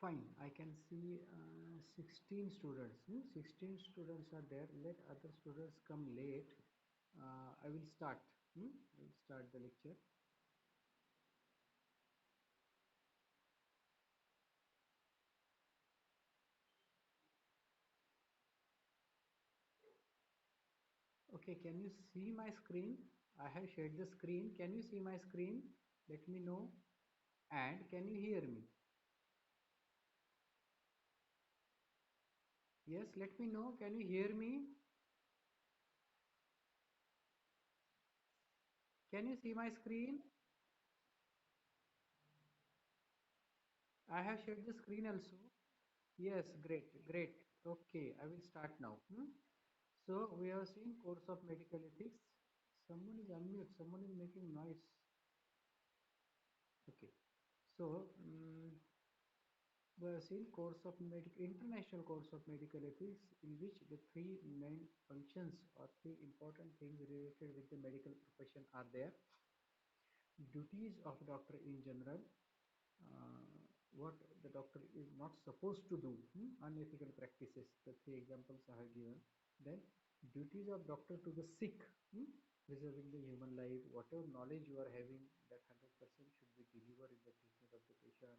Fine, I can see 16 students. 16 students are there. Let other students come late. I will start. I will start the lecture. Okay, can you see my screen? I have shared the screen. Can you see my screen? Let me know. And can you hear me? Yes, let me know. Can you hear me? Can you see my screen? I have shared the screen also. Yes, great, great. Okay, I will start now. So we have seen course of medical ethics. Someone is unmute. Someone is making noise. Okay. So we have seen course of medical international course of medical ethics, in which the three main functions or three important things related with the medical profession are there. Duties of doctor in general, uh, what the doctor is not supposed to do, unethical practices, the three examples I have given. Then duties of doctor to the sick, preserving the human life, whatever knowledge you are having, that 100% should be delivered in the treatment of the patient,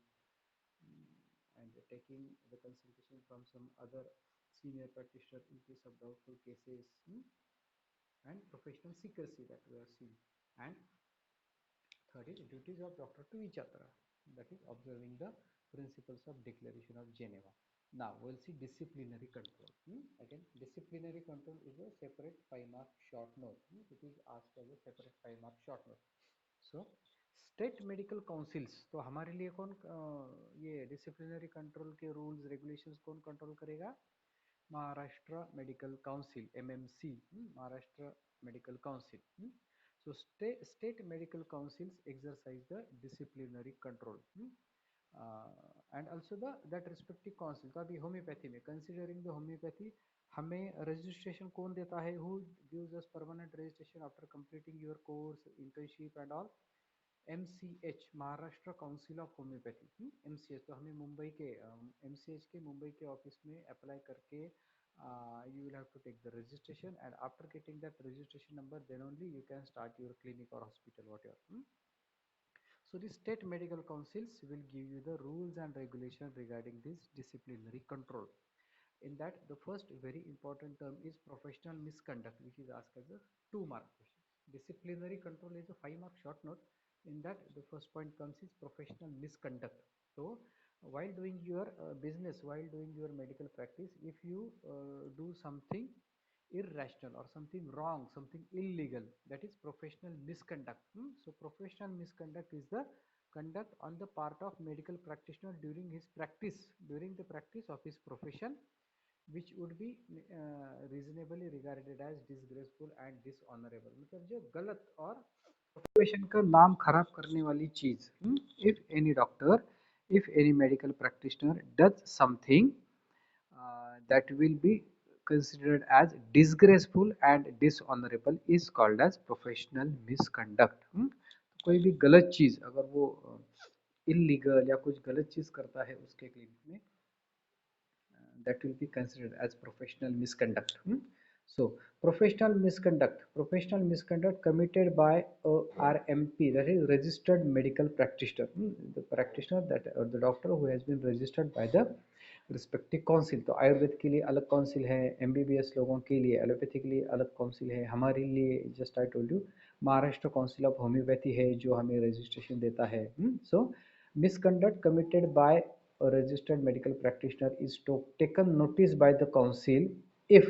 mm, and taking the consultation from some other senior practitioner in case of doubtful cases, and professional secrecy that we have seen. And third is duties of doctor to each other, that is observing the principles of Declaration of Geneva. Now we'll see disciplinary control. Again, disciplinary control is a separate 5-mark short note. It is asked as a separate 5-mark short note. So state medical councils, तो हमारे लिए कौन ये disciplinary control के rules regulations कौन control करेगा? Maharashtra medical council, MMC, Maharashtra medical council. So state medical councils exercise the disciplinary control, and also the that respective council. तो अभी होम्योपैथी में considering the homeopathy, हमें registration कौन देता है? Who gives us permanent registration after completing your course, internship and all? MCH, Maharashtra council of homeopathy. MCH तो हमें मुंबई के MCH के मुंबई के ऑफिस में अप्लाई करके you will have to take the registration, and after getting that registration number, then only you can start your clinic or hospital, whatever. So the state medical councils will give you the rules and regulation regarding this disciplinary control. In that, the first very important term is professional misconduct, which is asked as a 2-mark question. Disciplinary control is a 5-mark short note. In that, the first point comes is professional misconduct. So while doing your business, while doing your medical practice, if you do something irrational or something wrong, something illegal, that is professional misconduct. So professional misconduct is the conduct on the part of medical practitioner during his practice, during the practice of his profession, which would be reasonably regarded as disgraceful and dishonorable. मतलब जो गलत और profession का नाम खराब करने वाली चीज. If any doctor, if any medical practitioner does something that will be considered as disgraceful and dishonorable is called as professional misconduct. तो कोई भी गलत चीज अगर वो इलीगल या कुछ गलत चीज करता है उसके क्लिनिक में, that will be considered as professional misconduct. So professional misconduct committed by a RMP, that is registered medical practitioner, the practitioner that or the doctor who has been registered by the respective council. तो आयुर्वेद के लिए अलग council है, MBBS लोगों के लिए allopathy के लिए अलग काउंसिल है, हमारे लिए just I told you Maharashtra council of homeopathy है जो हमें रजिस्ट्रेशन देता है. So misconduct committed by a registered medical practitioner is taken notice by the council if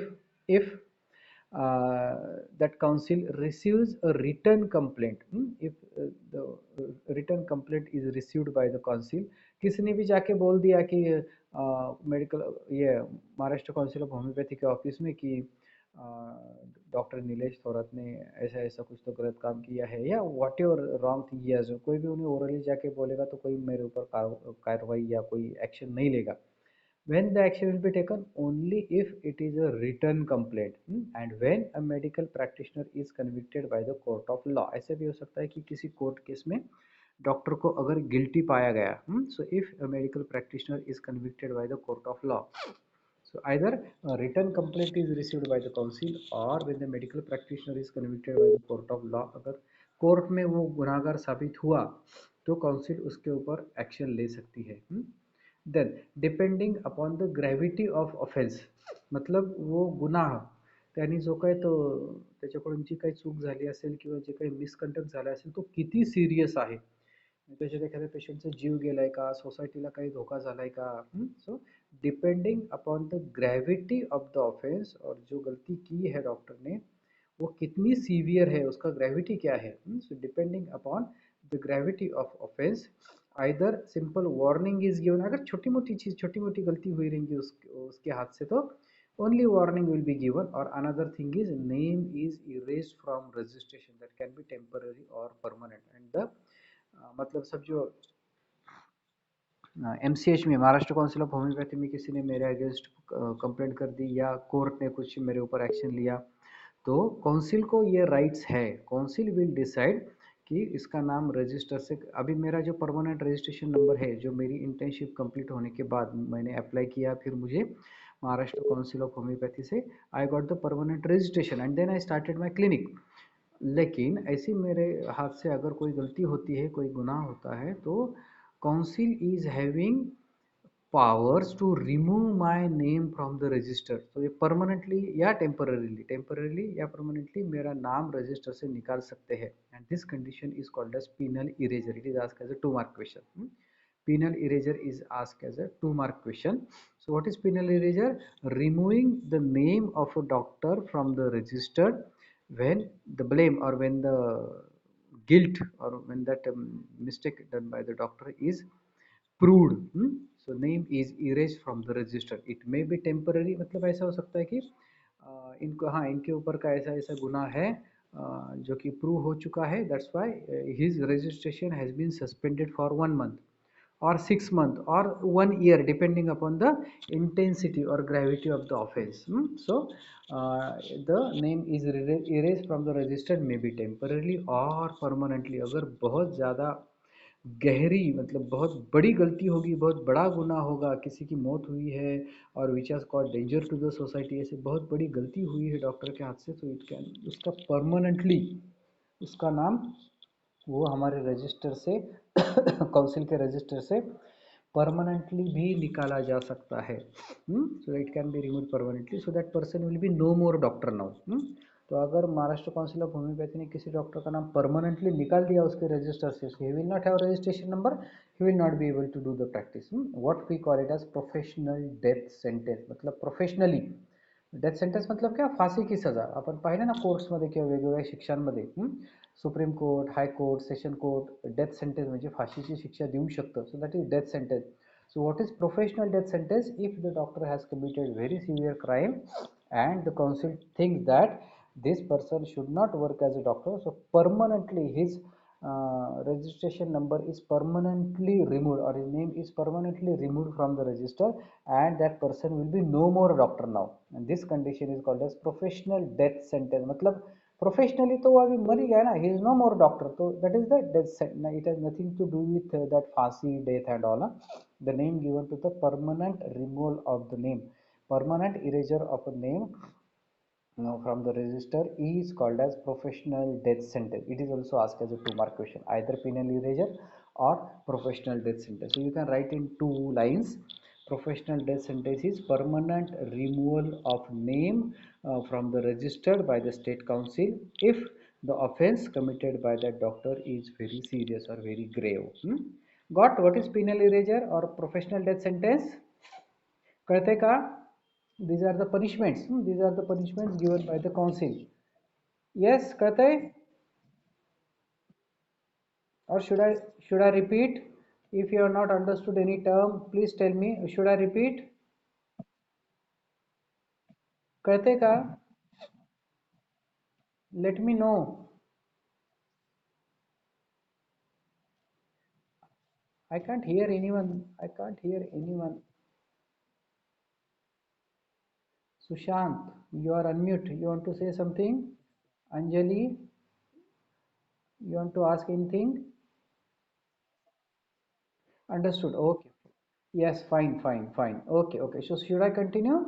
that council receives a written complaint. If the written complaint is received by the council, किसी ने भी जाके बोल दिया कि medical ये Maharashtra council of homeopathy के office में कि डॉक्टर नीलेश थोरात ने ऐसा ऐसा कुछ तो गलत काम किया है या what ever wrong thing he has, कोई भी उन्हें ओरली जाके बोलेगा तो कोई मेरे ऊपर कार्रवाई या कोई एक्शन नहीं लेगा. When the action will be taken only if it is a written complaint, and when a medical practitioner is convicted by the court of law. ऐसे भी हो सकता है कि किसी कोर्ट केस में डॉक्टर को अगर गिल्टी पाया गया, so if a medical practitioner is convicted bye the court of law, so either a written complaint is received by the council or when the medical practitioner is convicted by the court of law, अगर court में वो गुनाहगार साबित हुआ तो council उसके ऊपर action ले सकती है। Then depending upon the gravity of offence, मतलब वो गुन्हा त्यांनी जो काही तो त्याच्याकडून जी काही चूक झाली असेल किंवा जे काही मिसकंडक्ट झाला असेल तो किती सिरियस आहे, त्याच्यात एखाद्या पेशंटचा जीव गेलाय का, सोसायटीला काही धोका झालाय का, so depending upon the gravity of the offence, और जो गलती की है डॉक्टर ने वो कितनी सीवियर है, उसका ग्रेविटी क्या है, so depending upon the gravity of offence either simple warning is given, अगर छोटी मोटी चीज छोटी मोटी गलती हुई रहेंगी उसके हाथ से तो only warning will be given, or another thing is name is erased from registration, that can be temporary or permanent, and the मतलब सब जो एमसीएच में, महाराष्ट्र काउंसिल ऑफ होम्योपैथी में किसी ने मेरे अगेंस्ट कंप्लेंट कर दी या कोर्ट ने कुछ मेरे ऊपर एक्शन लिया, तो काउंसिल को ये राइट्स है, काउंसिल विल डिसाइड कि इसका नाम रजिस्टर से, अभी मेरा जो परमानेंट रजिस्ट्रेशन नंबर है, जो मेरी इंटर्नशिप कंप्लीट होने के बाद मैंने अप्लाई किया, फिर मुझे महाराष्ट्र काउंसिल ऑफ होम्योपैथी से I got the permanent registration and then I started my clinic. लेकिन ऐसी मेरे हाथ से अगर कोई गलती होती है, कोई गुनाह होता है, तो council is having powers to remove my name from the register, तो ये परमानेंटली या टेम्पररीली या परमानेंटली मेरा नाम रजिस्टर से निकाल सकते हैं, and this condition is called as penal erasure, it is asked as a 2 mark question. Penal erasure is asked as a 2 mark question. So what is penal erasure? Removing the name of a doctor from the register when the blame or when the guilt or when that mistake done by the doctor is proved, so name is erased from the register. It may be temporary, मतलब ऐसा हो सकता है कि इनको, हाँ, इनके ऊपर का ऐसा ऐसा गुनाह है जो कि प्रूव हो चुका है, that's why his registration has been suspended for 1 month or 6 months or 1 year depending upon the intensity or gravity of the offense. So the name is erased from the register may be temporarily or permanently, अगर बहुत ज़्यादा गहरी, मतलब बहुत बड़ी गलती होगी, बहुत बड़ा गुनाह होगा, किसी की मौत हुई है और which has cause danger to the society, ऐसे बहुत बड़ी गलती हुई है डॉक्टर के हाथ से, तो इट कैन, उसका परमानेंटली उसका नाम वो हमारे रजिस्टर से काउंसिल के रजिस्टर से परमानेंटली भी निकाला जा सकता है, so it can be remove permanently, so that person will be no more doctor now. तो अगर महाराष्ट्र काउंसिल ऑफ होम्योपैथी ने किसी डॉक्टर का नाम परमानेंटली निकाल दिया उसके रजिस्टर से, he will not have registration number, he will not be able to do the practice. What we call it as professional death sentence, मतलब प्रोफेशनली डेथ सेंटेन्स मतलब क्या, फाशी की सजा, आपण पाहिलं ना कोर्ट्समध्ये किंवा वेगवेगळ्या शिक्षांमध्ये, supreme court, high court, session court, death sentence म्हणजे फाशीची शिक्षा देऊ शकतं, so that is death sentence. So what is professional death sentence? If the doctor has committed very severe crime and the council thinks that this person should not work as a doctor, so permanently his registration number is permanently removed or his name is permanently removed from the register, and that person will be no more doctor now, and this condition is called as professional death sentence. मतलब professionally तो वो अभी मर ही गया ना, he is no more doctor, तो that is the death sentence, it has nothing to do with that फांसी death and all, the name given to the permanent removal of the name, permanent erasure of a name from the register is called as professional death sentence. It is also asked as a 2 mark question, either penal erasure or professional death sentence. So you can write in 2 lines. Professional death sentence is permanent removal of name from the registered by the state council if the offense committed by that doctor is very serious or very grave. Got what is penal erasure or professional death sentence? कळते का? These are the punishments. These are the punishments given by the council. Yes, कळते? Or should I repeat? If you have not understood any term, please tell me. Should I repeat? कळते का? Let me know. I can't hear anyone. I can't hear anyone. Sushant, you are unmute. You want to say something? Anjali, you want to ask anything? Understood. Okay. Yes, fine, fine, fine. Okay, okay. So should I continue?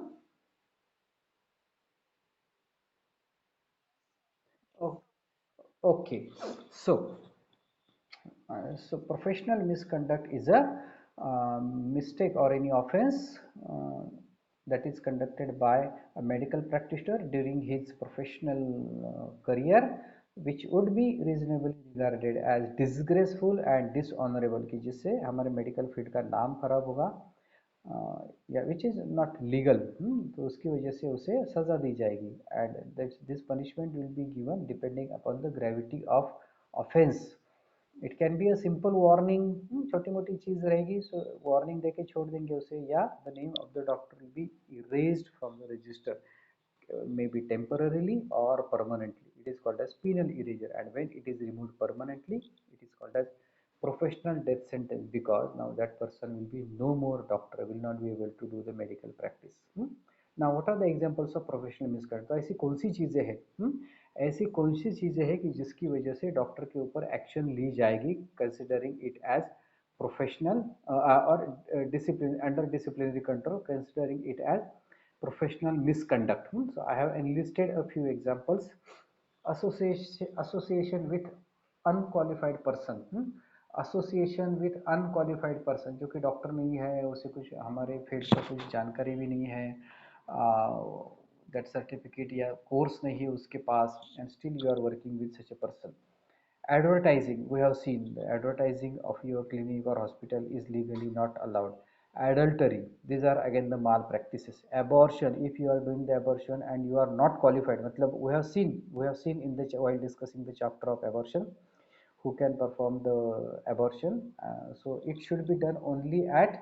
Oh, okay. So, so professional misconduct is a mistake or any offense uh, that is conducted by a medical practitioner during his professional career, which would be reasonably regarded as disgraceful and dishonorable, कि जिससे हमारे medical field का नाम खराब होगा या which is not legal, तो उसकी वजह से उसे सज़ा दी जाएगी and this punishment will be given depending upon the gravity of offence. It can be a simple warning, छोटी मोटी चीज रहेगी, सो वार्निंग देके छोड़ देंगे उसे, या the name of the doctor will be erased from the register, maybe temporarily or permanently. It is called as penal erasure, and when it is removed permanently, it is called as professional death sentence, because now that person will be no more doctor, will not be able to do the medical practice. Now what are the examples of professional misconduct? तो ऐसी कौन सी चीजें हैं, ऐसी कौन सी चीजें हैं कि जिसकी वजह से डॉक्टर के ऊपर एक्शन ली जाएगी, considering it as professional or discipline under disciplinary control, considering it as professional misconduct. So I have enlisted a few examples. Association with unqualified person. Association with unqualified person, जो कि doctor नहीं है, उसे कुछ हमारे field का कुछ जानकारी भी नहीं है, दैट सर्टिफिकेट या कोर्स नहीं है उसके पास, and still you are working with such a person. Advertising, we have seen the advertising of your clinic or hospital is legally not allowed. Adultery, these are again the malpractices. Abortion, if you are doing the abortion and you are not qualified, matlab we have seen in the while discussing the chapter of abortion, who can perform the abortion. So it should be done only at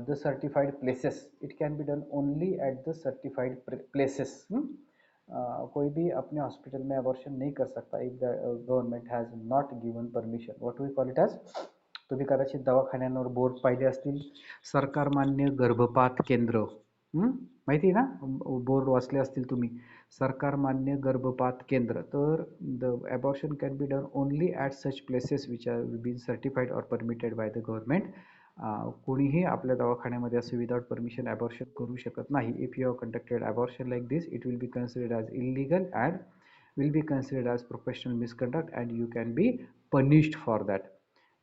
the certified places. It can be done only at the certified places. कोई भी अपने hospital में abortion नहीं कर सकता if the government has not given permission. What we call it as, तुम्ही कदाचित दवाखान्यांवर board पाहिले असतील, सरकार मान्य गर्भपात केंद्र, माहिती आहे ना, बोर्ड वाचले असतील तुम्ही, सरकार मान्य गर्भपात केंद्र. तर the abortion can be done only at such places which are been certified or permitted by the government. कोणीही आपल्या दवाखान्यामध्ये असं विदाउट परमिशन ॲबॉर्शन करू शकत नाही. If you have conducted abortion like this, it will be considered as illegal and will be considered as professional misconduct and you can be punished for that.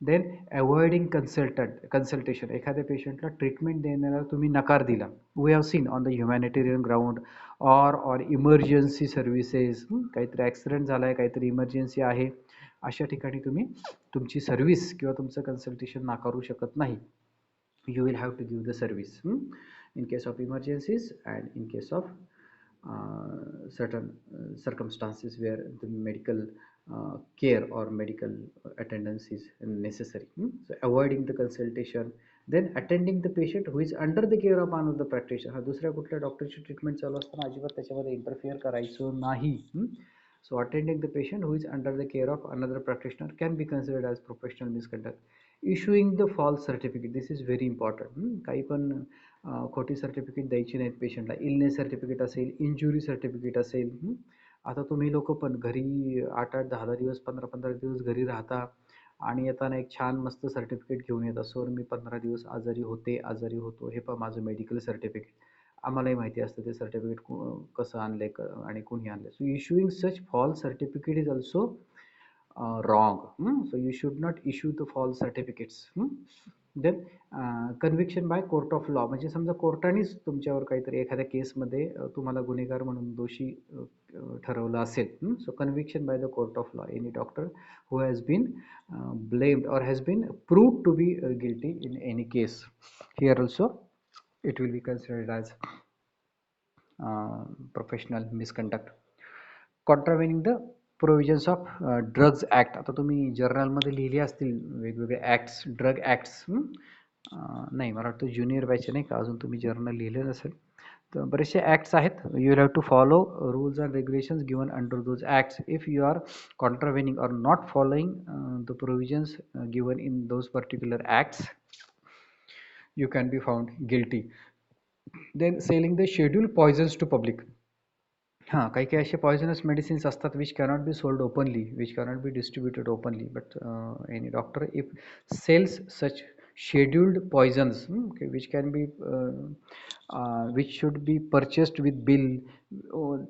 Then avoiding consultation, एखाद्या पेशंटला treatment देण्याला तुम्ही नकार दिला, we have seen on the humanitarian ground or emergency services, काहीतरी accident झाला आहे, काहीतरी emergency आहे, अशा ठिकाणी तुम्ही तुमची सर्व्हिस किंवा तुमचं कन्सल्टेशन नाकारू शकत नाही. You will have to give the service in case of emergencies and in case of certain circumstances where the medical care or medical attendance is necessary. So avoiding the consultation, then attending the patient who is under the care of another practitioner. हा दुसऱ्या कुठल्या डॉक्टरची treatment चालू असताना अजिबात त्याच्यामध्ये interfere करायचं नाही. So attending the patient who is under the care of another practitioner can be considered as professional misconduct. Issuing the false certificate, this is very important. काही पण खोटी सर्टिफिकेट द्यायची नाहीत पेशंटला. इलनेस सर्टिफिकेट असेल, इंजुरी सर्टिफिकेट असेल. आता तुम्ही लोक पण घरी 8-8, 10-10 दिवस, 15-15 दिवस घरी राहता आणि येताना एक छान मस्त सर्टिफिकेट घेऊन येतात, सर मी 15 दिवस आजारी होते, आजारी होतो, हे पण माझं मेडिकल सर्टिफिकेट. आम्हालाही माहिती असतं ते सर्टिफिकेट कसं आणलंय आणि कोणी आणलंय. So issuing such false certificate is also wrong. So you should not issue the false certificates. Then conviction by court of law, म्हणजे समजा कोर्टानेच तुमच्यावर काहीतरी एखाद्या केसमध्ये तुम्हाला गुन्हेगार म्हणून दोषी ठरवलं असेल. So conviction by the court of law, any doctor who has been blamed or has been proved to be guilty in any case. Here also it will be considered as professional misconduct. Contravening the provisions of drugs act, आता तुम्ही जर्नलमध्ये लिहिले असतील वेगवेगळे acts, drug acts. नाही, मला वाटतं junior batch नाही का, अजून तुम्ही जर्नल लिहिलेलं असेल, तर बरेचसे ॲक्ट्स आहेत. You will have to follow rules and regulations given under those acts. If you are contravening or not following the provisions given in those particular acts, you can be found guilty. Then selling the scheduled poisons to public. हां, काही काही असे poisonous medicines असतात which cannot be sold openly, which cannot be distributed openly, but any doctor if sells such scheduled poisons, okay, which should be purchased with bill.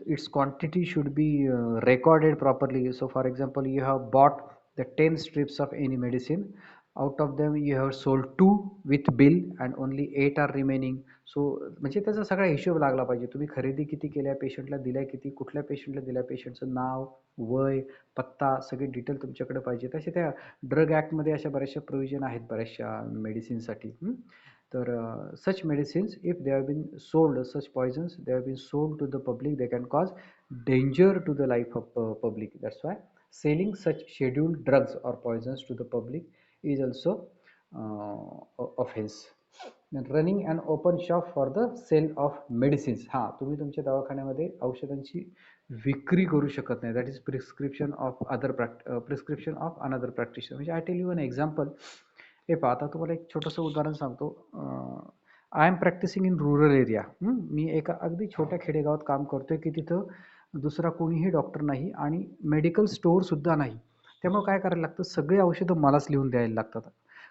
Its quantity should be recorded properly. So for example, you have bought the 10 strips of any medicine. Out of them you have sold 2 with bill and only 8 are remaining. So म्हणजे त्याचा सगळा हिशोब लागला पाहिजे. तुम्ही खरेदी किती केल्या, पेशंटला दिल्या किती, कुठल्या पेशंटला दिल्या, पेशंटचं नाव, वय, पत्ता सगळे डिटेल तुमच्याकडे पाहिजे. तसे त्या ड्रग ॲक्टमध्ये अशा बऱ्याचशा प्रोव्हिजन आहेत बऱ्याचशा मेडिसिनसाठी. तर such medicines, if they have been sold, such poisons, they have been sold to the public, they can cause danger to the life of public. That's why selling such scheduled drugs or poisons to the public is also offense. Running and open shop for the sale of medicines. हां, तुम्ही तुमच्या दवाखान्यामध्ये औषधांची विक्री करू शकत नाही. That is prescription of another practitioner. म्हणजे I tell you an example. हे पहा, आता तुम्हाला एक छोटंसं उदाहरण सांगतो. I am practising in rural area. मी एका अगदी छोट्या खेडेगावात काम करतोय की तिथं दुसरा कोणीही डॉक्टर नाही आणि मेडिकल स्टोअरसुद्धा नाही. त्यामुळे काय करायला लागतं, सगळे औषधं मलाच लिहून द्यायला लागतात.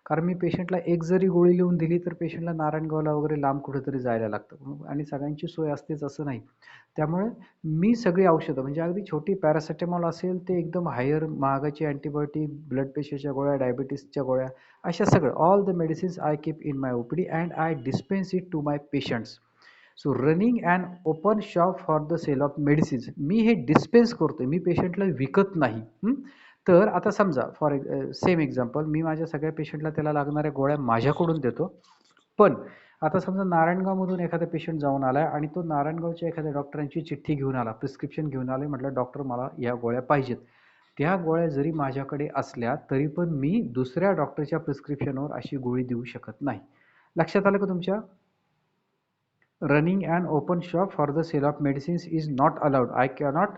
कारण मी पेशंटला एक जरी गोळी लिहून दिली तर पेशंटला नारायणगावला वगैरे लांब कुठेतरी जायला लागतं आणि सगळ्यांची सोय असतेच असं नाही. त्यामुळे मी सगळी औषधं, म्हणजे अगदी छोटी पॅरासिटामॉल असेल ते एकदम हायर महागाची अँटीबायोटिक, ब्लड प्रेशरच्या गोळ्या, डायबिटीसच्या गोळ्या, अशा सगळं all the medicines I keep in my OPD and I dispense it to my patients. So running and open shop for the sale of medicines. मी हे डिस्पेन्स करतोय, मी पेशंटला विकत नाही. तर आता समजा फॉर सेम एक्झाम्पल, मी माझ्या सगळ्या पेशंटला त्याला लागणाऱ्या गोळ्या माझ्याकडून देतो. पण आता समजा नारायणगावमधून एखादा पेशंट जाऊन आला आणि तो नारायणगावच्या एखाद्या डॉक्टरांची चिठ्ठी घेऊन आला, प्रिस्क्रिप्शन घेऊन आले, म्हटलं डॉक्टर मला या गोळ्या पाहिजेत. त्या गोळ्या जरी माझ्याकडे असल्या तरी पण मी दुसऱ्या डॉक्टरच्या प्रिस्क्रिप्शनवर अशी गोळी देऊ शकत नाही. लक्षात आलं का तुमच्या? running an open shop for the sale of medicines is not allowed. I cannot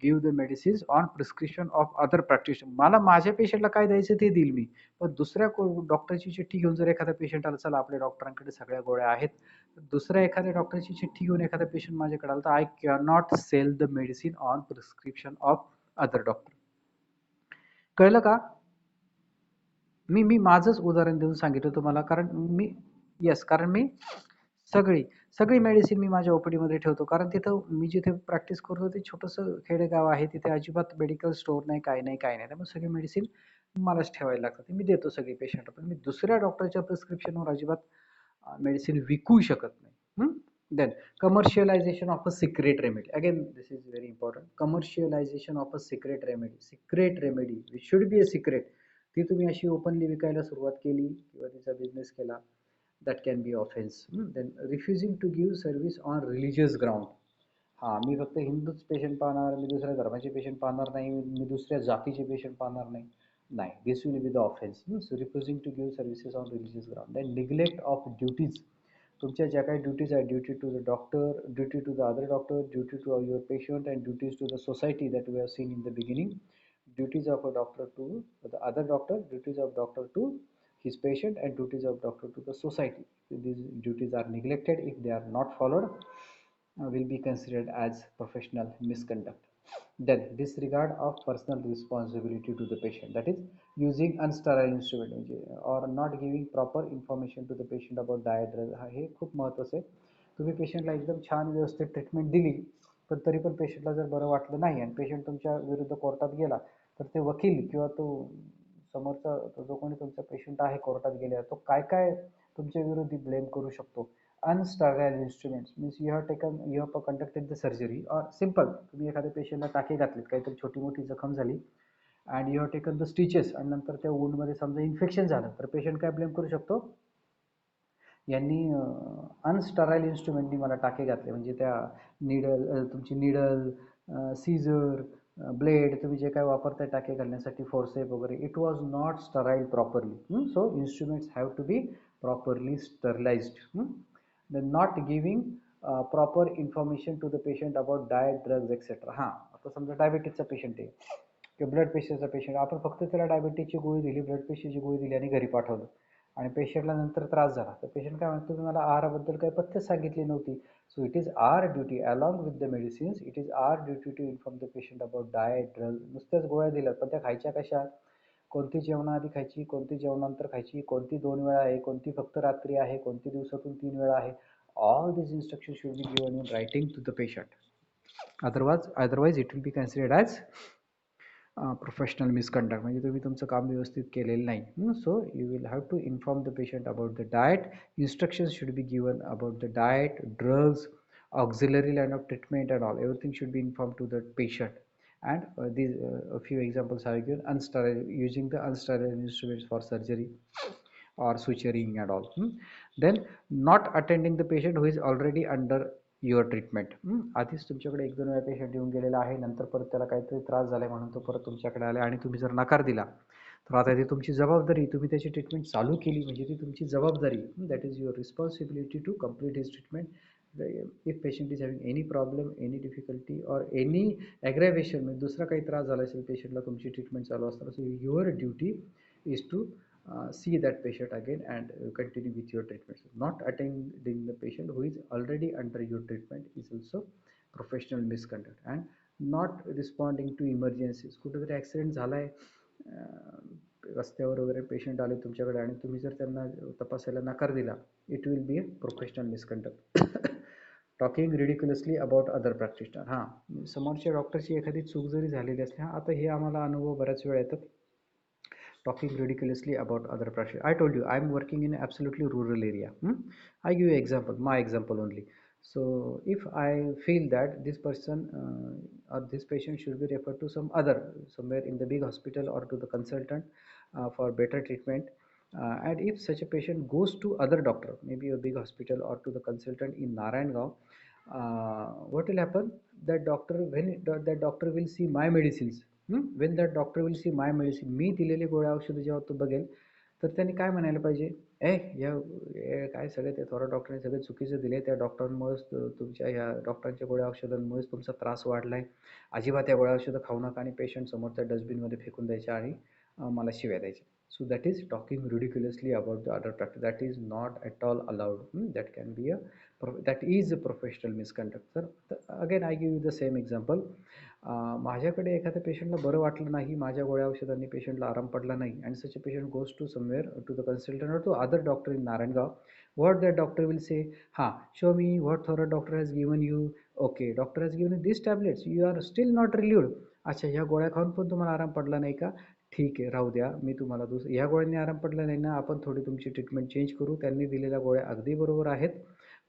give the medicines on prescription of other practitioner. मला माझ्या पेशंटला काय द्यायचं ते देईल मी, पण दुसऱ्या डॉक्टरची चिठ्ठी घेऊन जर एखादा पेशंट आला, चला आपल्या डॉक्टरांकडे सगळ्या गोळ्या आहेत, दुसऱ्या एखाद्या डॉक्टरची चिठ्ठी घेऊन एखादा पेशंट माझ्याकडे आला तर I cannot sell the medicine on prescription of other doctor. कळलं का? मी मी माझंच उदाहरण देऊन सांगितलं तुम्हाला, कारण कारण मी सगळी सगळी मेडिसिन मी माझ्या ओपीडीमध्ये ठेवतो. कारण तिथं मी जिथे प्रॅक्टिस करतो ते छोटंसं खेडेगाव आहे, तिथे अजिबात मेडिकल स्टोअर नाही, काय नाही, काय नाही. त्यामुळे सगळी मेडिसिन मलाच ठेवायला लागतात. मी देतो सगळी पेशंट, पण मी दुसऱ्या डॉक्टरच्या प्रिस्क्रिप्शनवर अजिबात मेडिसिन विकू शकत नाही. Then commercialization of a secret remedy. Again this is very important. Commercialization of a secret remedy. Secret remedy which should be a secret, ती तुम्ही अशी ओपनली विकायला सुरुवात केली किंवा तिचा बिझनेस केला, that can be offense. Then refusing to give service on religious ground. हां, मी फक्त हिंदूच पेशंट पाहणार, मी दुसऱ्या धर्माचे पेशंट पाहणार नाही, मी दुसऱ्या जातीचे पेशंट पाहणार नाही. नाही, this will be the offence. So refusing to give services on religious ground. Then neglect of duties. तुमच्या ज्या काही ड्युटीज आहेत, duty to the doctor, duty to the other doctor, duty to your patient and duties to the society that we have seen in the beginning. Duties of a doctor to the other doctor, duties of doctor to his patient, and duties of doctor to the society. These duties are neglected. If they are not followed, will be considered as professional misconduct. Then disregard of personal responsibility to the patient, that is using unsterile instrument or not giving proper information to the patient about diet. हे खूप महत्त्वाचं आहे. तुम्ही पेशंटला एकदम छान व्यवस्थित treatment दिली, पण तरी पण पेशंटला जर बरं वाटलं नाही आणि पेशंट तुमच्या विरुद्ध कोर्टात गेला, तर ते वकील किंवा तो समोरचा जो कोणी तुमचा पेशंट आहे कोर्टात गेला, तो काय काय तुमच्या विरोधी ब्लेम करू शकतो. Unsterile instruments means you have conducted the surgery or simple, तुम्ही एखाद्या पेशंटला टाके घातलेत, काहीतरी छोटी मोठी जखम झाली and you have taken the stitches आणि नंतर त्या वूंडमध्ये समजा इन्फेक्शन झालं, तर पेशंट काय ब्लेम करू शकतो, यांनी अनस्टराईल इन्स्ट्रुमेंटनी मला टाके घातले. म्हणजे त्या तुमची निडल, सीझर, ब्लेड, तुम्ही जे काय वापरताय टाके घालण्यासाठी, फोर्सेप वगैरे, it was not sterile properly. So instruments have to be properly sterilized. then not giving proper information to the patient about diet, drugs, etc. हां, आता समजा डायबिटीसचा पेशंट आहे किंवा ब्लड प्रेशरचा पेशंट, आपण फक्त त्याला डायबिटीसची गोळी दिली, ब्लड प्रेशरची गोळी दिली आणि घरी पाठवलं आणि पेशंटला नंतर त्रास झाला, तर पेशंट काय म्हणतो, तुम्हाला आहाराबद्दल काही पथ्यच सांगितली नव्हती. So it is our duty along with the medicines, it is our duty to inform the patient about diet, drug. नुसत्याच गोळ्या दिल्यात पण त्या खायच्या कशा, कोणती जेवणाआधी खायची, कोणती जेवणानंतर खायची, कोणती 2 वेळा आहे, कोणती फक्त रात्री आहे, कोणती दिवसातून 3 वेळा आहे. All these instructions should be given in writing to the patient. Otherwise it will be considered as professional misconduct, म्हणजे तुम्ही तुमचं काम व्यवस्थित केलेलं नाही. So you will have to inform the patient about the diet. Instructions should be given about the diet, drugs, auxiliary line of treatment and all. Everything should be informed to the patient. And these a few examples are given. Unsterile, using the unsterile instruments for surgery or suturing and all. Then not attending the patient who is already under your treatment. आधीच तुमच्याकडे 1-2 वेळा patient येऊन गेलेला आहे, नंतर परत त्याला काहीतरी त्रास झाला आहे म्हणून तो परत तुमच्याकडे आला आणि तुम्ही जर नकार दिला तर आता ती तुमची जबाबदारी, तुम्ही त्याची ट्रीटमेंट चालू केली म्हणजे ती तुमची जबाबदारी. That is your responsibility to complete his treatment. If patient is having any problem, any difficulty or any aggravation, म्हणजे दुसरा काही त्रास झाला असेल पेशंटला तुमची ट्रीटमेंट चालू असताना, so your duty is to see that patient again and continue with your treatment. Not attending the patient who is already under your treatment is also professional misconduct. And not responding to emergencies. कुठेतरी accident झालाय, रस्त्यावर वगैरे patient आले तुमच्याकडे आणि तुम्ही जर त्यांना तपासायला नकार दिला, it will be a professional misconduct. Talking ridiculously about other practitioner. हां, समोरच्या डॉक्टरची एखादी चूक जरी झालेली असली, हां आता हे आम्हाला अनुभव बऱ्याच वेळा येतात. Talking ridiculously about other practitioners. I told you I'm working in an absolutely rural area. I give you example, my example only. So if I feel that this person or this patient should be referred to somewhere in the big hospital or to the consultant for better treatment, and if such a patient goes to other doctor, maybe a big hospital or to the consultant in Narayangao, what will happen? That doctor will see my medicines. When that doctor will see my medicine, मी दिलेले गोळ्या औषधं जेव्हा तो बघेल तर त्यांनी काय म्हणायला पाहिजे, काय सगळे ते थोडा डॉक्टरने सगळे चुकीचं दिले, त्या डॉक्टरांमुळेच तुमच्या ह्या डॉक्टरांच्या गोळ्या औषधांमुळेच तुमचा त्रास वाढलाय, अजिबात या गोळ्या औषधं खाऊ नका आणि पेशंट समोरच्या डस्टबिनमध्ये फेकून द्यायच्या आणि मला शिव्या द्यायच्या. So that is talking ridiculously about the other practice. That is not at all allowed. That is a professional misconduct. Sir, again I give you the same example. माझ्याकडे एखाद्या पेशंटला बरं वाटलं नाही, माझ्या गोळ्या औषधांनी पेशंटला आराम पडला नाही, and such a patient goes to somewhere to the consultant or to other doctor in Naranggaon. What that doctor will say, show me what thorough doctor has given you. Okay, doctor has given you these tablets, you are still not relieved. अच्छा, ह्या गोळ्या खाऊन पण तुम्हाला आराम पडला नाही का? ठीक आहे, राहू द्या, मी तुम्हाला ह्या गोळ्यांनी आराम पडला नाही ना, आपण थोडी तुमची ट्रीटमेंट चेंज करू. त्यांनी दिलेल्या गोळ्या अगदी बरोबर आहेत,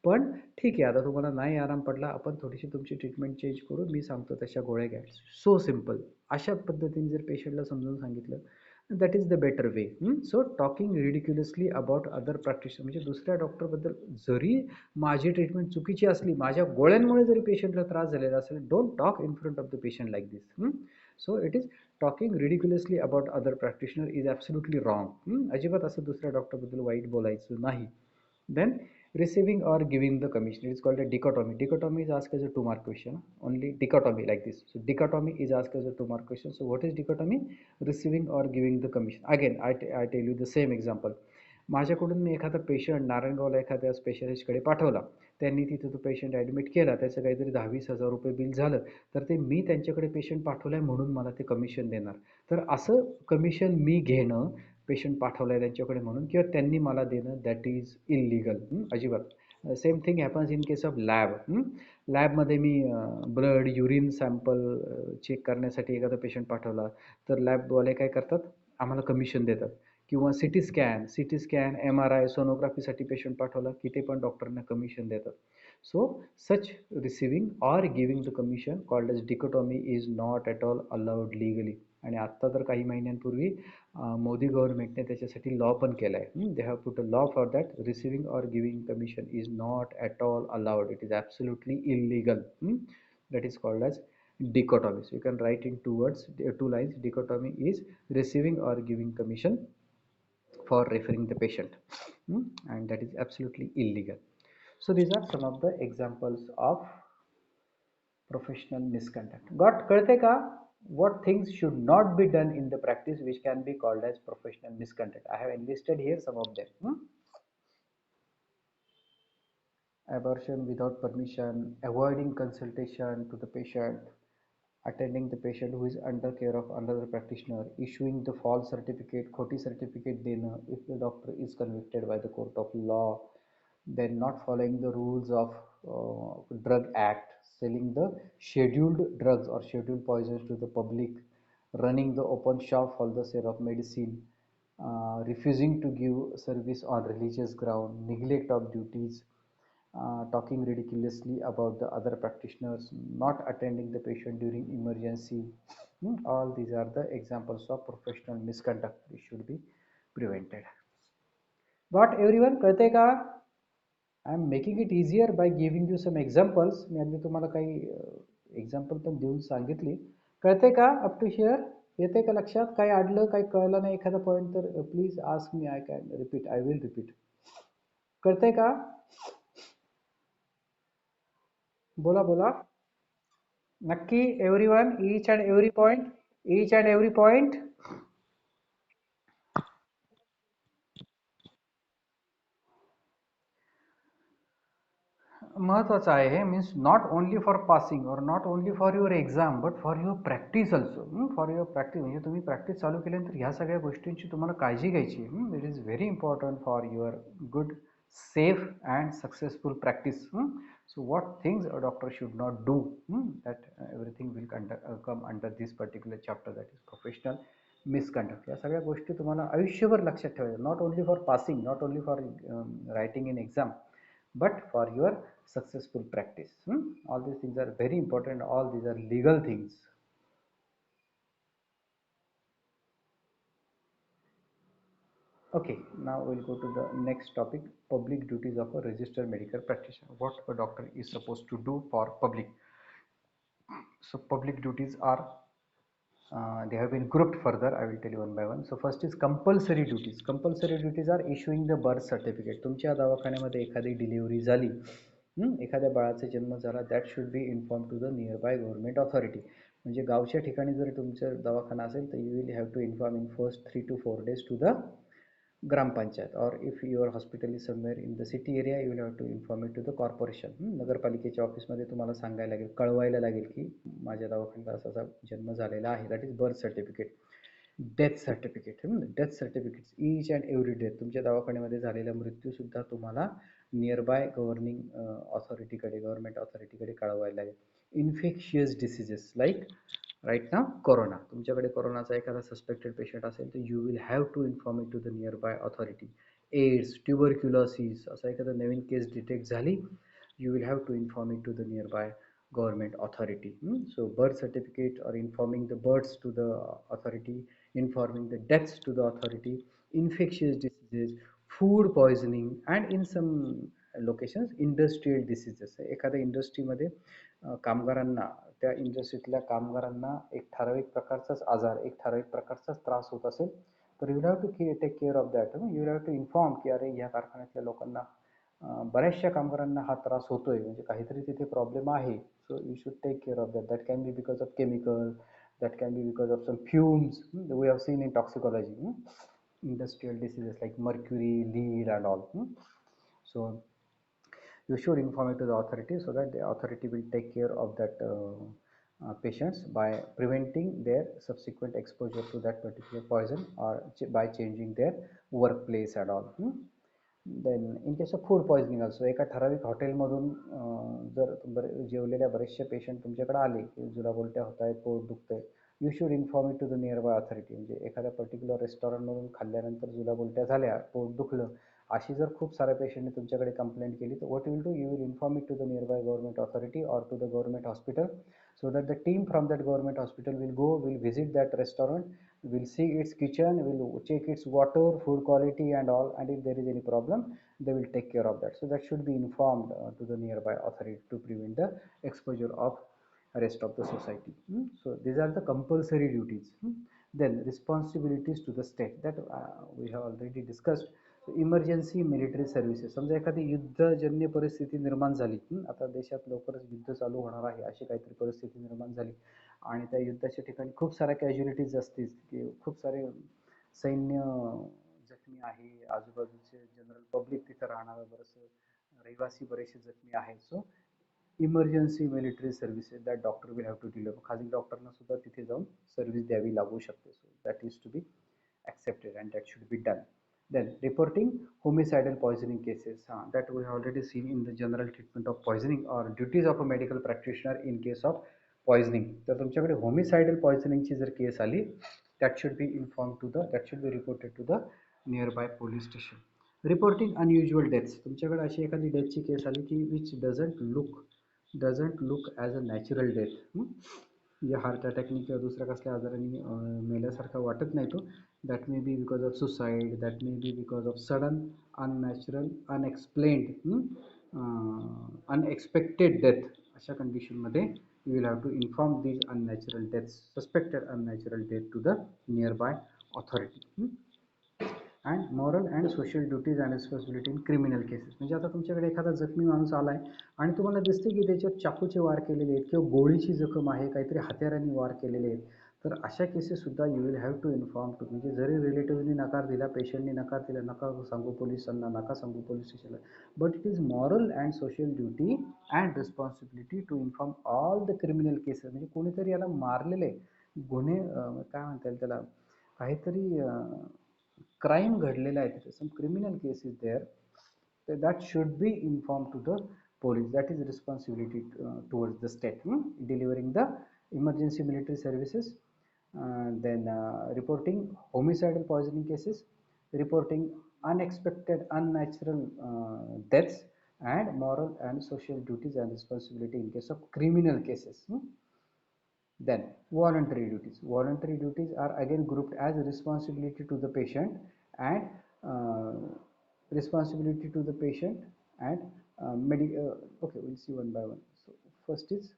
पण ठीक आहे, आता तुम्हाला नाही आराम पडला, आपण थोडीशी तुमची ट्रीटमेंट चेंज करू, मी सांगतो तशा गोळ्या घ्या. So simple. अशा पद्धतीने जर पेशंटला समजून सांगितलं, that is the better way. So talking ridiculously about other practitioner, म्हणजे दुसऱ्या डॉक्टरबद्दल जरी माझी ट्रीटमेंट चुकीची असली, माझ्या गोळ्यांमुळे जरी पेशंटला त्रास झालेला असेल, don't talk in front of the patient like this. So it is talking ridiculously about other practitioner is absolutely wrong. अजिबात असं दुसऱ्या डॉक्टरबद्दल वाईट बोलायचं नाही. Then receiving or giving the commission, it is called a dichotomy. Dichotomy is asked as a 2-mark question, only dichotomy like this. So dichotomy is asked as a 2-mark question. So what is dichotomy? Receiving or giving the commission. Again I tell you the same example. माझ्याकडून मी एखादा patient नारायणगावला एखाद्या स्पेशलिस्टकडे पाठवला, त्यांनी तिथे तो patient admit केला, त्याचं काहीतरी 10-20 हजार रुपये बिल झालं, तर ते मी त्यांच्याकडे पेशंट पाठवलाय म्हणून मला ते कमिशन देणार. तर असं कमिशन मी घेणं, पेशंट पाठवलाय त्यांच्याकडे म्हणून किंवा त्यांनी मला देणं, दॅट इज इलिगल. अजिबात. Same thing happens in case of lab. लॅबमध्ये मी ब्लड युरिन सॅम्पल चेक करण्यासाठी एखादा पेशंट पाठवला, तर लॅबवाले काय करतात, आम्हाला कमिशन देतात. किंवा सिटी स्कॅन MRI सोनोग्राफीसाठी पेशंट पाठवला की ते पण डॉक्टरना कमिशन देतात. So such receiving or giving the commission called as dichotomy is not at all allowed legally. आणि आत्ता तर काही महिन्यांपूर्वी मोदी गव्हर्नमेंटने त्याच्यासाठी लॉ पण केला आहे. They have put a law for that. Receiving or giving commission is not at all allowed. It is absolutely illegal. That is called as dichotomy. So you can write in 2 words, 2 lines. Dichotomy is receiving or giving commission for referring the patient, and that is absolutely illegal. So these are some of the examples of professional misconduct. Got कळते का? What things should not be done in the practice which can be called as professional misconduct? I have enlisted here some of them. Abortion without permission, avoiding consultation to the patient, attending the patient who is under care of another practitioner, issuing the false certificate, khoti certificate देणं if the doctor is convicted by the court of law, then not following the rules of drug act, selling the scheduled drugs or scheduled poisons to the public, running the open shop for the sale of medicine, refusing to give service on religious ground, neglect of duties, talking ridiculously about the other practitioners, not attending the patient during emergency. All these are the examples of professional misconduct which should be prevented. Got everyone? कळतंय का? I am making it easier by giving you some examples. मी अगदी तुम्हाला काही example पण देऊन सांगितली. कळते का अप टू हिअर? येते का लक्षात? काही अडलं, काही कळलं नाही एखादा पॉईंट तर please ask me. I can repeat. I will repeat. कळते का? बोला बोला. नक्की everyone, each and every point, each and every point. महत्वाचं आहे हे. Means not only for passing or not only for your exam but for your practice also. For your practice म्हणजे तुम्ही प्रॅक्टिस चालू केल्यानंतर ह्या सगळ्या गोष्टींची तुम्हाला काळजी घ्यायची. It is very important for your good safe and successful practice. So what things a doctor should not do, that everything will come under this particular chapter, that is professional misconduct. या सगळ्या गोष्टी तुम्हाला आयुष्यभर लक्षात ठेवायच्या. Not only for passing, not only for writing in exam, but for your successful practice. All these things are very important. All these are legal things. Okay, now we'll go to the next topic, public duties of a registered medical practitioner. What a doctor is supposed to do for public. So public duties are, they have been grouped further. I will tell you one by one. So first is compulsory duties. Compulsory duties are issuing the birth certificate. तुमच्या दवाखान्यामध्ये एखादी delivery झाली, एखाद्या बाळाचा जन्म झाला, that should be inform to the nearby government authority. म्हणजे गावच्या ठिकाणी जर तुमचा दवाखाना असेल तर you will have to inform in first 3 to 4 days to the gram panchayat. और if your hospital is somewhere in the city area you will have to inform it to the corporation. नगरपालिकेच्या ऑफिसमध्ये तुम्हाला सांगायला लागेल, कळवायला लागेल की माझ्या दवाखान्यात असा असा जन्म झालेला आहे. That is birth certificate. Death certificate, death certificates each and every death. तुमच्या दवाखान्यामध्ये झालेला मृत्यूसुद्धा तुम्हाला नियर बाय गव्हर्निंग ऑथॉरिटीकडे, गव्हर्नमेंट ऑथॉरिटीकडे कळवायला लागेल. Infectious diseases like right now corona. तुमच्याकडे कोरोनाचा एखादा सस्पेक्टेड पेशंट असेल तर you will have to inform it to the nearby authority. AIDS, tuberculosis असा एखादा नवीन केस डिटेक्ट झाली, you will have to inform it to the nearby government authority. So birth certificate or informing the births to the authority, informing the deaths to the authority, infectious diseases, food poisoning, and in some locations industrial diseases. एखाद्या इंडस्ट्रीमध्ये कामगारांना, त्या इंडस्ट्रीतल्या कामगारांना एक ठराविक प्रकारचाच आजार, एक ठराविक प्रकारचाच त्रास होत असेल तर you have to take care of that. You have to inform की अरे ह्या कारखान्यातल्या लोकांना, बऱ्याचशा कामगारांना हा त्रास होतोय, म्हणजे काहीतरी तिथे प्रॉब्लेम आहे. So you should take care of that. That can be because of chemical, that can be because of some fumes we have seen in toxicology, industrial diseases like mercury, lead and all. So you should inform it to the authority so that the authority will take care of that patients by preventing their subsequent exposure to that particular poison or by changing their workplace and all. Then in case of food poisoning also, एका ठराविक हॉटेलमधून जर जेवलेल्या बरेचसे patient तुमच्याकडे आले की जुलाब उलट्या होत आहेत, पोट दुखतं आहे, you should inform it to the nearby authority. म्हणजे एखाद्या पर्टिक्युलर रेस्टॉरंटमधून खाल्ल्यानंतर जुलाब उलट्या झाल्या, पोट दुखलं, अशी जर खूप साऱ्या पेशंटने तुमच्याकडे कंप्लेंट केली तर what will do, you will inform it to the nearby government authority और to the government hospital, so that the team from that government hospital will go, will visit that restaurant, will see its kitchen, will check its water, food quality and all, and if there is any problem they will take care of that. So that should be informed to the nearby authority to prevent the exposure of rest of the society. So these are the compulsory duties. Then responsibilities to the state, that we have already discussed. Emergency military services. समजा एखादी युद्धजन्य परिस्थिती निर्माण झाली, आता देशात लवकरच युद्ध चालू होणार आहे, अशी काहीतरी परिस्थिती निर्माण झाली आणि त्या युद्धाच्या ठिकाणी खूप साऱ्या कॅज्युलिटीज असतील की खूप सारे सैन्य जखमी आहे, आजूबाजूचे जनरल पब्लिक तिथं राहणारं बरंचसं रहिवासी बरेचसे जखमी आहेत. So emergency military services that doctor will have to deliver. खाजगी डॉक्टरना सुद्धा तिथे जाऊन सर्व्हिस द्यावी लागू शकते. So that is to be accepted and that should be done. Then reporting homicidal poisoning cases, that we have already seen in the general treatment of poisoning or duties of a medical practitioner in case of poisoning. तर तुमच्याकडे homicidal poisoning ची जर case आली, that should be informed to the, that should be reported to the nearby police station. Reporting unusual deaths, तुमच्याकडे अशी एखादी डेथची case आली की which doesn't look as a natural death, म्हणजे हार्ट अटॅकनी किंवा दुसऱ्या कसल्या आजाराने मेल्यासारखा वाटत नाही तो. That may be because of suicide, that may be because of sudden unnatural unexplained unexpected death. अशा कंडिशनमध्ये you will have to inform these unnatural deaths, suspected unnatural death to the nearby authority. And moral and social duties and responsibility in criminal cases, म्हणजे आता तुमच्याकडे एखादा जखमी माणूस आला आहे आणि तुम्हाला दिसते की त्याच्यावर चाकूचे वार केलेले आहेत किंवा गोळीची जखम आहे, काहीतरी हत्यारांनी वार केलेले आहेत, तर अशा केसेससुद्धा you will have to inform too, म्हणजे जरी रिलेटिव्हनी नकार दिला, पेशंटनी नकार दिला, नका सांगू पोलिसांना, नका सांगू पोलीस स्टेशनला, but it is moral and social duty and responsibility to inform all the criminal cases. म्हणजे कोणीतरी याला मारलेले गुन्हे, काय म्हणता येईल त्याला, काहीतरी क्राईम घडलेला आहे तिथे, some criminal case is there, that should be informed to the police. That is responsibility towards the state. Delivering the emergency military services, then reporting homicidal poisoning cases, reporting unexpected unnatural deaths, and moral and social duties and responsibility in case of criminal cases. Then voluntary duties. Voluntary duties are again grouped as responsibility to the patient and uh, responsibility to the patient and okay, we'll see one by one. So first is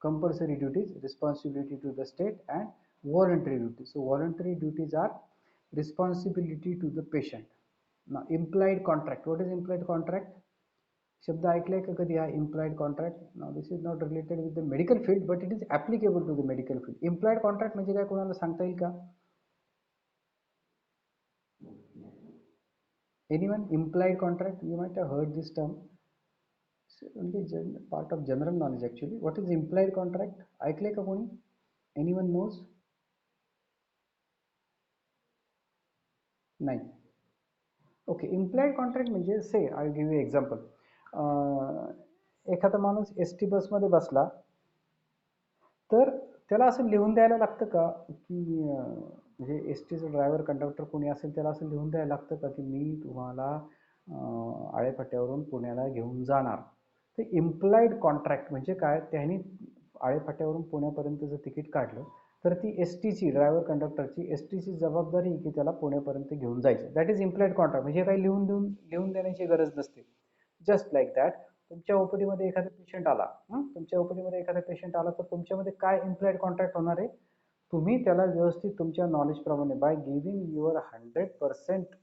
compulsory duties, responsibility to the state, and voluntary duties. So voluntary duties are responsibility to the patient. Now implied contract. What is implied contract? शब्द ऐकलाय का कधी हा implied contract? नाव this is not related with the medical field but it is applicable to the medical field. Implied contract म्हणजे काय, कोणाला सांगता येईल का? Anyone? Implied contract, you might have heard this term, only part of general knowledge actually. What is implied contract? ऐकलंय का कोणी? Anyone knows? नाही. ओके, इम्प्लॉइड कॉन्ट्रॅक्ट म्हणजे say I give you example. एखादा माणूस एस टी बसमध्ये बसला तर त्याला असं लिहून द्यायला लागतं का की म्हणजे एस टीचं ड्रायव्हर कंडक्टर कोणी असेल त्याला असं लिहून द्यायला लागतं का की मी तुम्हाला आळेफाट्यावरून पुण्याला घेऊन जाणार? ते इम्प्लॉइड कॉन्ट्रॅक्ट म्हणजे काय, त्यांनी आळेफाट्यावरून पुण्यापर्यंतचं तिकीट काढलं तर ती एस टीची, ड्रायव्हर कंडक्टरची एस टीची जबाबदारी की त्याला पुण्यापर्यंत घेऊन जायचं. That is implied contract. म्हणजे काही लिहून देण्याची गरज नसते. जस्ट लाईक दॅट, तुमच्या ओपीडीमध्ये एखादा पेशंट आला, तुमच्या ओपीडीमध्ये एखादा पेशंट आला तर तुमच्यामध्ये काय इम्प्लॉइड कॉन्ट्रॅक्ट होणार आहे? तुम्ही त्याला व्यवस्थित तुमच्या नॉलेजप्रमाणे by giving your 100%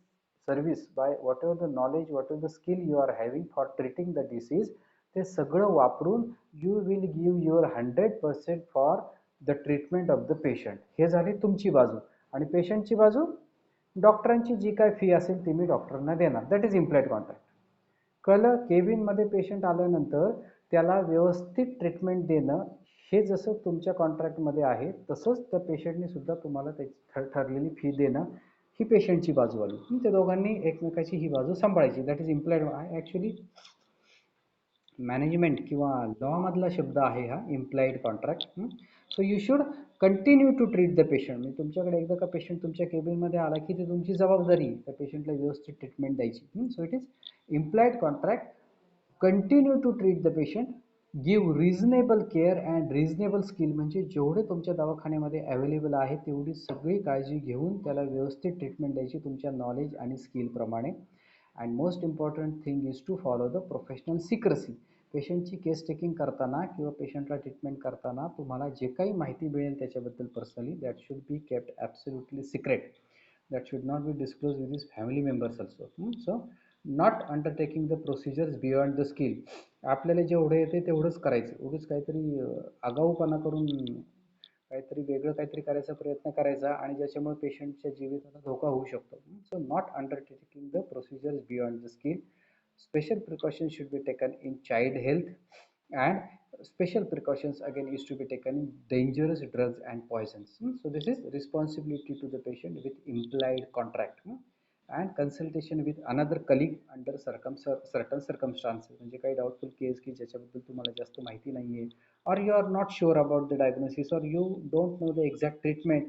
service, by whatever the knowledge, whatever the skill you are having for treating the disease, ते सगळं वापरून you will give your 100% for the treatment of the patient. हे झाली तुमची बाजू. आणि पेशंटची बाजू, डॉक्टरांची जी काय फी असेल ती मी डॉक्टरांना देणार. That is implied contract. कळलं? केबिनमध्ये पेशंट आल्यानंतर त्याला व्यवस्थित ट्रीटमेंट देणं हे जसं तुमच्या कॉन्ट्रॅक्टमध्ये आहे तसंच त्या पेशंटने सुद्धा तुम्हाला त्याची ठरलेली फी देणं, ही पेशंटची बाजू आली. त्या दोघांनी एकमेकाची ही बाजू सांभाळायची. That is implied. Actually management किंवा लॉ मधला शब्द आहे हा implied contract. So you should continue to treat the patient. म्हणजे तुमच्याकडे एकदा का पेशंट तुमच्या केबिनमध्ये आला की ती तुमची जबाबदारी त्या पेशंटला व्यवस्थित ट्रीटमेंट द्यायची. So it is implied contract. Continue to treat the patient, give reasonable care and reasonable skill, म्हणजे जेवढे तुमच्या दवाखान्यामध्ये अवेलेबल आहे तेवढी सगळी काळजी घेऊन त्याला व्यवस्थित ट्रीटमेंट द्यायची तुमच्या नॉलेज आणि स्किलप्रमाणे. And most important thing is to follow the professional secrecy. पेशंटची केस टेकिंग करताना किंवा पेशंटला ट्रीटमेंट करताना तुम्हाला जे काही माहिती मिळेल त्याच्याबद्दल personally, that should be kept absolutely secret. That should not be disclose with his family members also. So not undertaking the procedures beyond the skill. आपल्याला जेवढं येते तेवढंच करायचं, उगीच काहीतरी आगाऊपणा करून काहीतरी वेगळं काहीतरी करायचा प्रयत्न करायचा आणि ज्याच्यामुळे पेशंटच्या जीविताला धोका होऊ शकतो. सो not undertaking the procedures beyond the skill. Special precautions should be taken in child health, and special precautions again is to be taken in dangerous drugs and poisons. So this is responsibility to the patient with implied contract, and consultation with another colleague under certain circumstances. म्हणजे काही doubtful case की ज्याच्याबद्दल तुम्हाला जास्त माहिती नाहीये, or you are not sure about the diagnosis, or you don't know the exact treatment,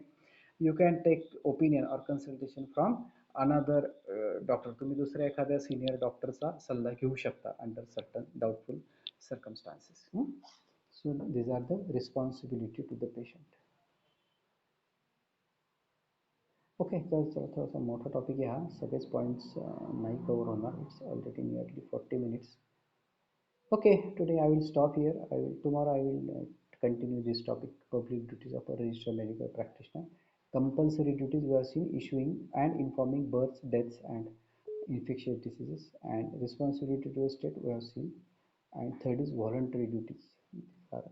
you can take opinion or consultation from another doctor. तुम्ही दुसऱ्या एखाद्या सिनियर डॉक्टरचा सल्ला घेऊ शकता under certain doubtful circumstances. So these are the responsibility to the patient. Okay, तर चला थोडासा मोठा टॉपिक आहे हा, सगळेच पॉईंट्स नाही कवर होणार. It's already nearly 40 minutes. Okay, today I will stop here. Tomorrow I will continue this topic, public duties of a registered medical practitioner. Compulsory duties we have seen: issuing and informing births, deaths, and infectious diseases. And responsibility to the state we have seen. And third is voluntary duties. These are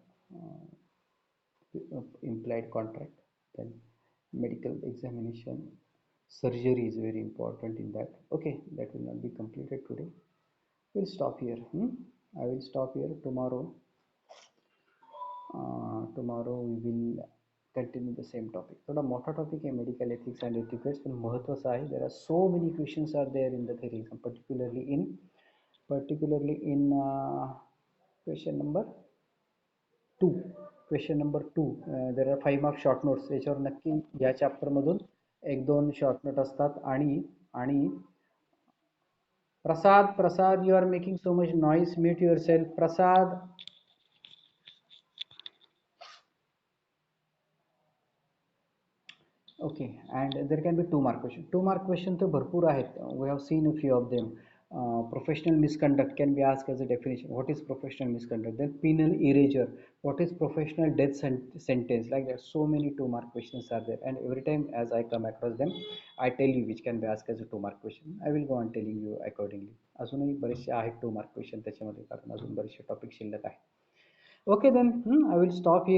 implied contract. Then medical examination, surgery is very important in that. Okay, that will not be completed today. We'll stop here. I will stop here. Tomorrow we will continue the same topic. थोड़ा मोठा topic है medical ethics and etiquette, पण महत्त्वाचा आहे. There are so many questions are there in the theory exam, particularly in question number 2. Question number 2. There are 5 mark short notes. याच्यावर नक्की या chapter मधून एक दोन शॉर्ट नोट असतात. आणि Prasad, you are making so much noise. Mute yourself, Prasad. Okay, and there can be 2 mark question. 2 mark question तर भरपूर आहेत. We have seen a few of them. Professional misconduct can be asked as a definition. What is professional misconduct? Then penal erasure. What is professional death sentence? Like that, so many 2 mark questions are there. And every time as I come across them, I tell you which can be asked as a 2 mark question. I will go on telling you accordingly. अजूनही बरेचसे आहेत 2 mark question त्याच्यामध्ये, कारण अजून बरेचसे topic शिल्लक आहे. Okay then, I will stop here.